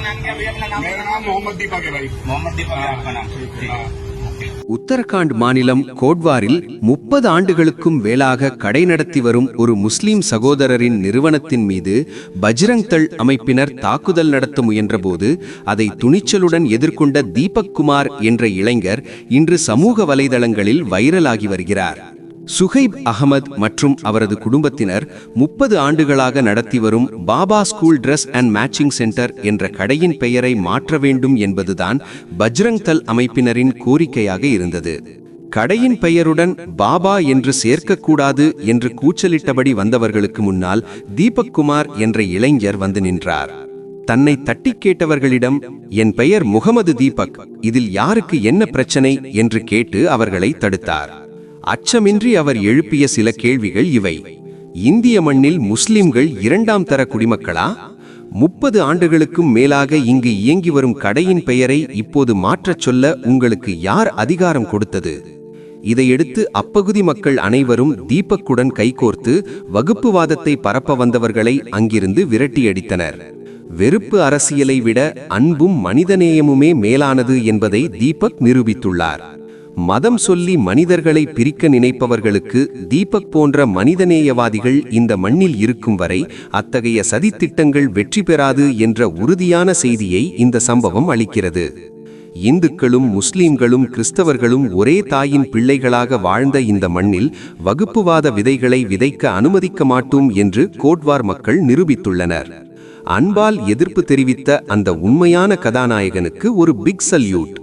नाम क्या भैया अपना नाम? मेरा नाम मोहम्मद दीपक है भाई। मोहम्मद दीपक है आपका नाम? ठीक। உத்தரகாண்ட் மாநிலம் கோட்வாரில் 30 ஆண்டுகளுக்கும் மேலாக கடை நடத்தி வரும் ஒரு முஸ்லிம் சகோதரரின் நிறுவனத்தின் மீது பஜ்ரங் தள் அமைப்பினர் தாக்குதல் நடத்த முயன்றபோது அதை துணிச்சலுடன் எதிர்கொண்ட தீபக் குமார் என்ற இளைஞர் இன்று சமூக வலைதளங்களில் வைரலாகி வருகிறார். சுஹைப் அகமது மற்றும் அவரது குடும்பத்தினர் 30 ஆண்டுகளாக நடத்தி வரும் Baba school dress and matching centre என்ற கடையின் பெயரை மாற்ற வேண்டும் என்பதுதான் பஜ்ரங் தள் அமைப்பினரின் கோரிக்கையாக இருந்தது. கடையின் பெயருடன் பாபா என்று சேர்க்கக்கூடாது என்று கூச்சலிட்டபடி வந்தவர்களுக்கு முன்னால் தீபக் குமார் என்ற இளைஞர் வந்து நின்றார். தன்னை தட்டி கேட்டவர்களிடம், என் பெயர் முகமது தீபக், இதில் யாருக்கு என்ன பிரச்சனை என்று கேட்டு அவர்களை தடுத்தார். அச்சமின்றி அவர் எழுப்பிய சில கேள்விகள் இவை. இந்திய மண்ணில் முஸ்லிம்கள் 2ஆம் தர குடிமக்களா? 30 ஆண்டுகளுக்கும் மேலாக இங்கு இயங்கி வரும் கடையின் பெயரை இப்போது மாற்றச் சொல்ல உங்களுக்கு யார் அதிகாரம் கொடுத்தது? இதையடுத்து அப்பகுதி மக்கள் அனைவரும் தீபக்குடன் கைகோர்த்து வகுப்புவாதத்தை பரப்ப வந்தவர்களை அங்கிருந்து விரட்டியடித்தனர். வெறுப்பு அரசியலை விட அன்பும் மனிதநேயமுமே மேலானது என்பதை தீபக் நிரூபித்துள்ளார். மதம் சொல்லி மனிதர்களை பிரிக்க நினைப்பவர்களுக்கு தீபக் போன்ற மனிதநேயவாதிகள் இந்த மண்ணில் இருக்கும் வரை அத்தகைய சதித்திட்டங்கள் வெற்றி பெறாது என்ற உறுதியான செய்தியை இந்த சம்பவம் அளிக்கிறது. இந்துக்களும் முஸ்லிம்களும் கிறிஸ்தவர்களும் ஒரே தாயின் பிள்ளைகளாக வாழ்ந்த இந்த மண்ணில் வகுப்புவாத விதைகளை விதைக்க அனுமதிக்க மாட்டோம் என்று கோட்வார் மக்கள் நிரூபித்துள்ளனர். அன்பால் எதிர்ப்பு தெரிவித்த அந்த உண்மையான கதாநாயகனுக்கு ஒரு பிக் சல்யூட்.